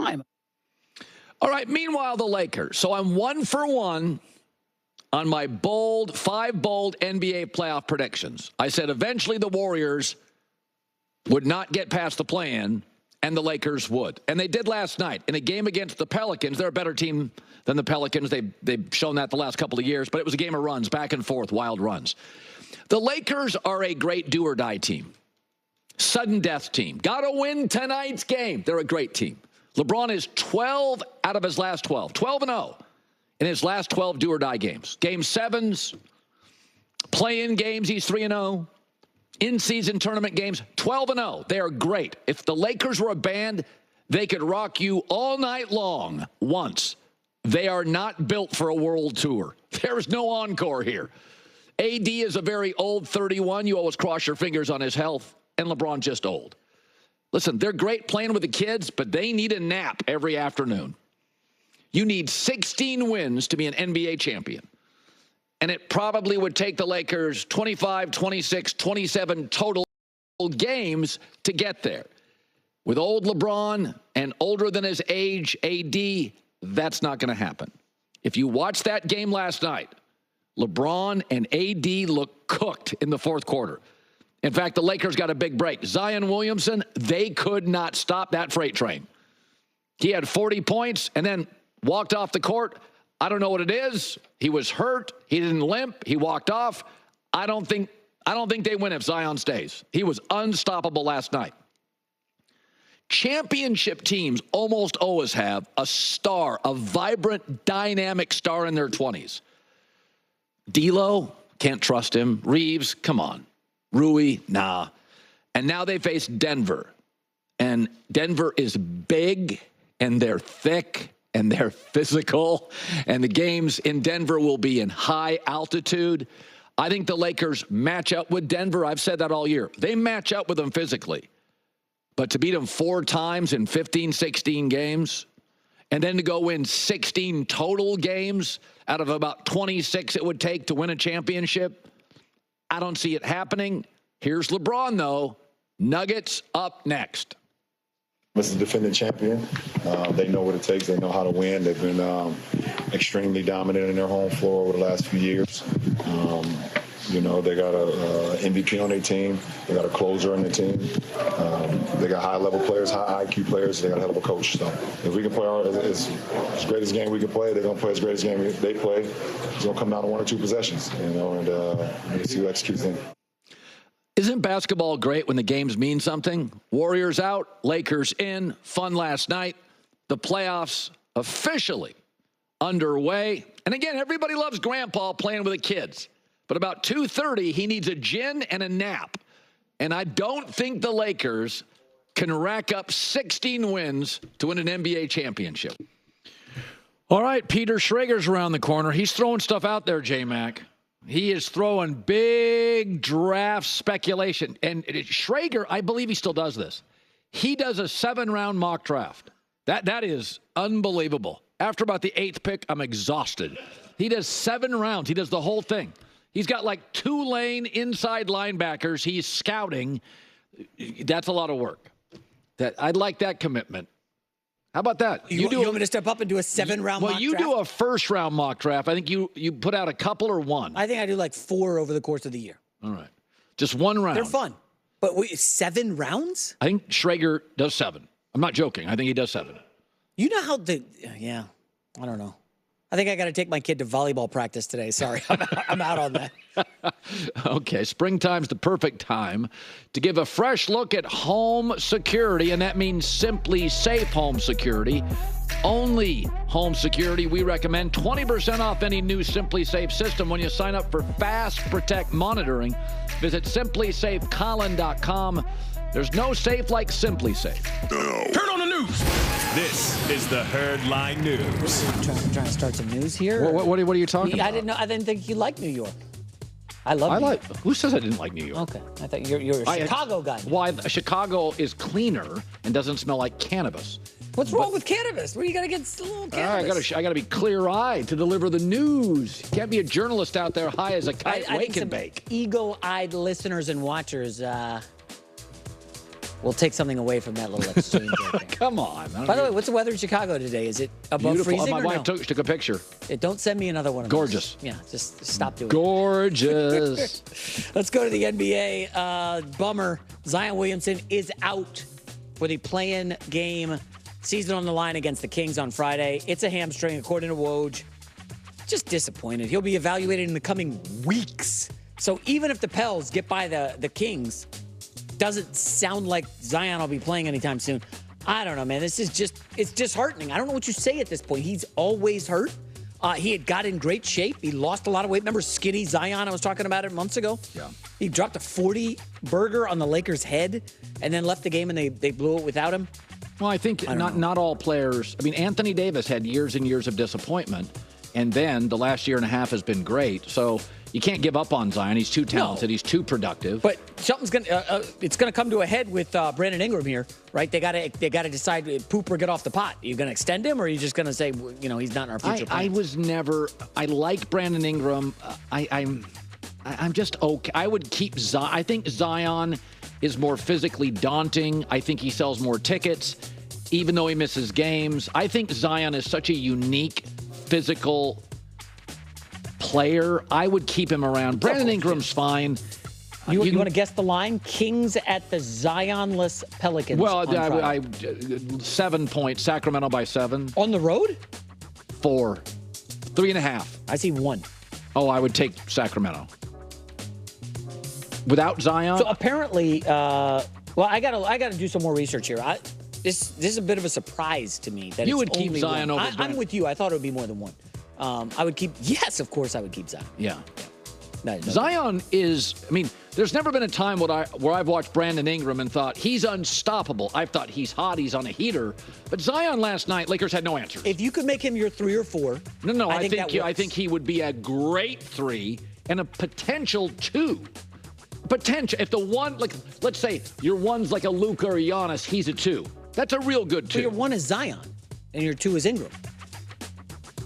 time. All right, meanwhile, the Lakers. So I'm 1 for 1 on my five bold NBA playoff predictions. I said eventually the Warriors would not get past the play-in, and the Lakers would. And they did last night. In a game against the Pelicans, they're a better team than the Pelicans. They've shown that the last couple of years, but it was a game of runs, back and forth, wild runs. The Lakers are a great do-or-die team. Sudden death team. Got to win tonight's game. They're a great team. LeBron is 12 out of his last 12. 12-0 in his last 12 do-or-die games. Game 7s, play-in games, he's 3-0. In-season tournament games, 12-0. They are great. If the Lakers were a band, they could rock you all night long once. They are not built for a world tour. There is no encore here. AD is a very old 31. You always cross your fingers on his health. And LeBron just old. Listen, they're great playing with the kids, but they need a nap every afternoon. You need 16 wins to be an NBA champion. And it probably would take the Lakers 25, 26, 27 total games to get there. With old LeBron and older than his age, AD, that's not going to happen. If you watch that game last night, LeBron and AD looked cooked in the fourth quarter. In fact, the Lakers got a big break. Zion Williamson, they could not stop that freight train. He had 40 points and then walked off the court. I don't know what it is. He was hurt. He didn't limp. He walked off. I don't think they win if Zion stays. He was unstoppable last night. Championship teams almost always have a star, a vibrant, dynamic star in their 20s. D'Lo, can't trust him. Reeves, come on. Rui, nah. And now they face Denver. And Denver is big, and they're thick, and they're physical, and the games in Denver will be in high altitude. I think the Lakers match up with Denver. I've said that all year. They match up with them physically. But to beat them 4 times in 15, 16 games, and then to go win 16 total games out of about 26 it would take to win a championship, I don't see it happening. Here's LeBron, though. Nuggets up next. This is the defending champion. They know what it takes. They know how to win. They've been extremely dominant in their home floor over the last few years. They got a MVP on their team. They got a closer on their team. They got high-level players, high IQ players. They got a hell of a coach. So if we can play as great as game we can play, they're going to play as great as game they play. It's going to come down to 1 or 2 possessions, and we'll see who executes them. Isn't basketball great when the games mean something? Warriors out, Lakers in. Fun last night. The playoffs officially underway. And again, everybody loves Grandpa playing with the kids. But about 2:30, he needs a gin and a nap. And I don't think the Lakers can rack up 16 wins to win an NBA championship. All right, Peter Schrager's around the corner. He's throwing stuff out there, J-Mac. He is throwing big draft speculation. And Schrager, I believe he still does this. He does a 7-round mock draft. That is unbelievable. After about the 8th pick, I'm exhausted. He does 7 rounds. He does the whole thing. He's got like 2 lane inside linebackers. He's scouting. That's a lot of work. I'd like that commitment. How about that? You want me to step up and do a 7-round mock draft? Well, you do a first-round mock draft. I think you put out a couple or 1. I think I do like 4 over the course of the year. All right. Just 1 round. They're fun. But 7 rounds? I think Schrager does 7. I'm not joking. I think he does 7. You know how yeah, I don't know. I think I got to take my kid to volleyball practice today. Sorry, I'm out on that. Okay, springtime's the perfect time to give a fresh look at home security, and that means Simply Safe Home Security. Only home security we recommend. 20% off any new Simply Safe system when you sign up for Fast Protect monitoring. Visit simplysafecolin.com. There's no safe like Simply Safe. Turn on the news. This is the Herd Line News. Trying to start some news here. What are you talking about? I didn't think you liked New York. I love New York. Who says I didn't like New York? Okay. I thought you're a Chicago guy. Why? Chicago is cleaner and doesn't smell like cannabis. What's wrong with cannabis? Where you got to get a little cannabis? I got to be clear-eyed to deliver the news. You can't be a journalist out there high as a kite, wake and bake. Eagle-eyed listeners and watchers We'll take something away from that little exchange right there. Come on. By the way, what's the weather in Chicago today? Is it above beautiful. freezing My or wife no? took a picture. Don't send me another one of Gorgeous. those. Yeah, just stop doing Gorgeous. it. Let's go to the NBA. Bummer. Zion Williamson is out for the play-in game. Season on the line against the Kings on Friday. It's a hamstring, according to Woj. Just disappointed. He'll be evaluated in the coming weeks. So even if the Pels get by the Kings, doesn't sound like Zion will be playing anytime soon. I don't know, man. It's disheartening. I don't know what you say at this point. He's always hurt. He had got in great shape. He lost a lot of weight. Remember skinny Zion? I was talking about it months ago. Yeah. He dropped a 40 burger on the Lakers' head and then left the game and they blew it without him. Well, I think not all players. I mean, Anthony Davis had years and years of disappointment, and then the last year and a half has been great. So you can't give up on Zion. He's too talented. No. He's too productive. But something's it's gonna come to a head with Brandon Ingram here, right? They gotta decide poop or get off the pot. Are you gonna extend him, or are you just gonna say he's not in our future plans? I like Brandon Ingram. I'm just okay. I would keep Zion. I think Zion is more physically daunting. I think he sells more tickets, even though he misses games. I think Zion is such a unique physical player. I would keep him around. Brandon Ingram's fine. You want to guess the line? Kings at the Zionless Pelicans. Well, 7 points. Sacramento by 7. On the road? 4. 3.5. I see 1. Oh, I would take Sacramento. Without Zion? So apparently, I gotta do some more research here. This is a bit of a surprise to me that you it's would keep only Zion 1. over. I'm with you. I thought it would be more than 1. I would keep. Yes, of course, I would keep Zion. Yeah. No, Zion is. I mean, there's never been a time where I've watched Brandon Ingram and thought he's unstoppable. I've thought he's hot. He's on a heater. But Zion last night, Lakers had no answers. If you could make him your 3 or 4, no, I think he would be a great 3 and a potential 2. Potential. If the one, let's say your 1's like a Luka or Giannis, he's a 2. That's a real good 2. So your 1 is Zion, and your 2 is Ingram.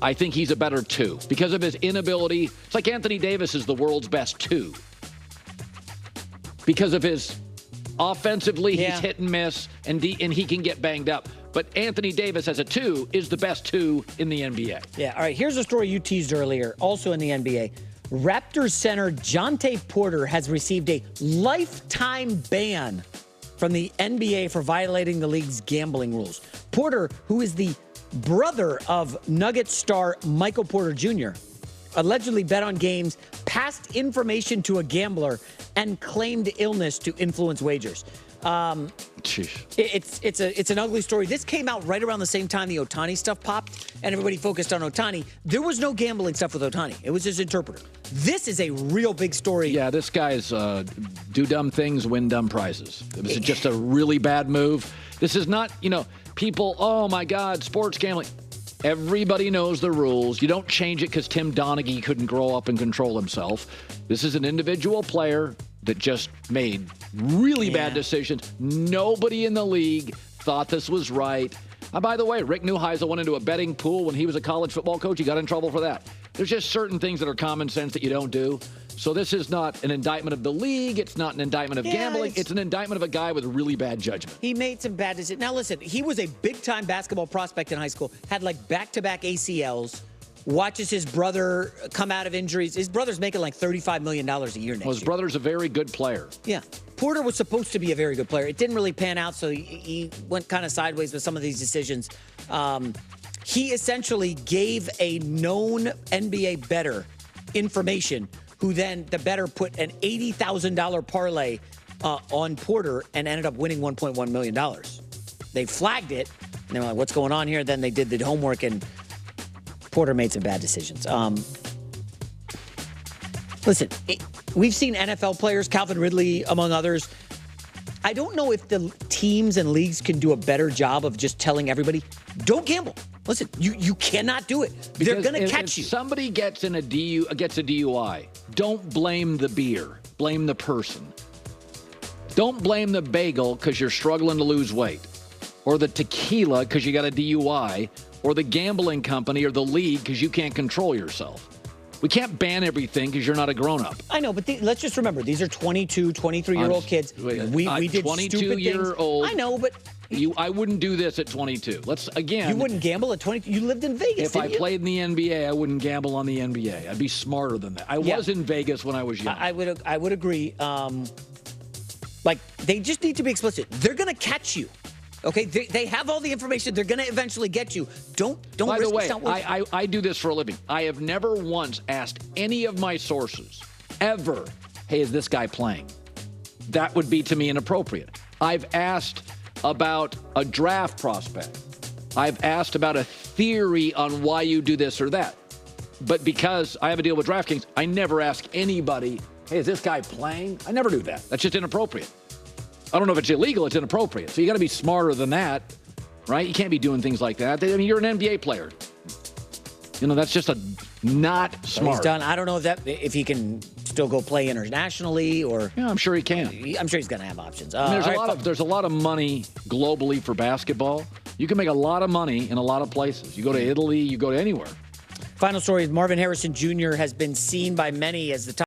I think he's a better 2 because of his inability. It's like Anthony Davis is the world's best 2 because of his offensively. He's hit and miss, and he can get banged up. But Anthony Davis as a 2 is the best 2 in the NBA. Yeah. All right. Here's a story you teased earlier, also in the NBA. Raptors center Jontay Porter has received a lifetime ban from the NBA for violating the league's gambling rules. Porter, who is the brother of Nuggets star Michael Porter Jr., allegedly bet on games, passed information to a gambler, and claimed illness to influence wagers. It's an ugly story. This came out right around the same time the Ohtani stuff popped, and everybody focused on Ohtani. There was no gambling stuff with Ohtani. It was his interpreter. This is a real big story. Yeah, this guy's do dumb things, win dumb prizes. It was just a really bad move. This is not, people, oh my God, sports gambling. Everybody knows the rules. You don't change it because Tim Donaghy couldn't grow up and control himself. This is an individual player that just made really bad decisions. Nobody in the league thought this was right. By the way, Rick Neuheisel went into a betting pool when he was a college football coach. He got in trouble for that. There's just certain things that are common sense that you don't do. So this is not an indictment of the league. It's not an indictment of gambling. It's an indictment of a guy with really bad judgment. He made some bad decisions. Now, listen, he was a big-time basketball prospect in high school, had back-to-back ACLs, watches his brother come out of injuries. His brother's making $35 million a year next year. His brother's a very good player. Yeah. Porter was supposed to be a very good player. It didn't really pan out, so he went kind of sideways with some of these decisions. He essentially gave a known NBA bettor information, who then the bettor put an $80,000 parlay on Porter and ended up winning $1.1 million. They flagged it, and they were like, what's going on here? Then they did the homework, and Porter made some bad decisions. Listen, we've seen NFL players, Calvin Ridley, among others. I don't know if the teams and leagues can do a better job of just telling everybody, don't gamble. Listen, you cannot do it. They're going to catch you. If somebody gets a DUI, don't blame the beer. Blame the person. Don't blame the bagel because you're struggling to lose weight, or the tequila because you got a DUI, or the gambling company or the league because you can't control yourself. We can't ban everything because you're not a grown-up. I know, but let's just remember, these are 22, 23-year-old kids. We did 22-year-old. I know, but I wouldn't do this at 22. You wouldn't gamble at 22. You lived in Vegas. If I played in the NBA, I wouldn't gamble on the NBA. I'd be smarter than that. I was in Vegas when I was young. I would agree. They just need to be explicit. They're going to catch you. Okay, they have all the information. They're going to eventually get you. Don't. By the way, I I do this for a living. I have never once asked any of my sources ever, "Hey, is this guy playing?" That would be to me inappropriate. I've asked about a draft prospect. I've asked about a theory on why you do this or that. But because I have a deal with DraftKings, I never ask anybody, "Hey, is this guy playing?" I never do that. That's just inappropriate. I don't know if it's illegal, it's inappropriate. So you got to be smarter than that, right? You can't be doing things like that. I mean, you're an NBA player. That's just not smart. So he's done. I don't know if he can still go play internationally or. Yeah, I'm sure he can. I'm sure he's going to have options. There's a lot of money globally for basketball. You can make a lot of money in a lot of places. You go to Italy, you go to anywhere. Final story is Marvin Harrison Jr. has been seen by many as the top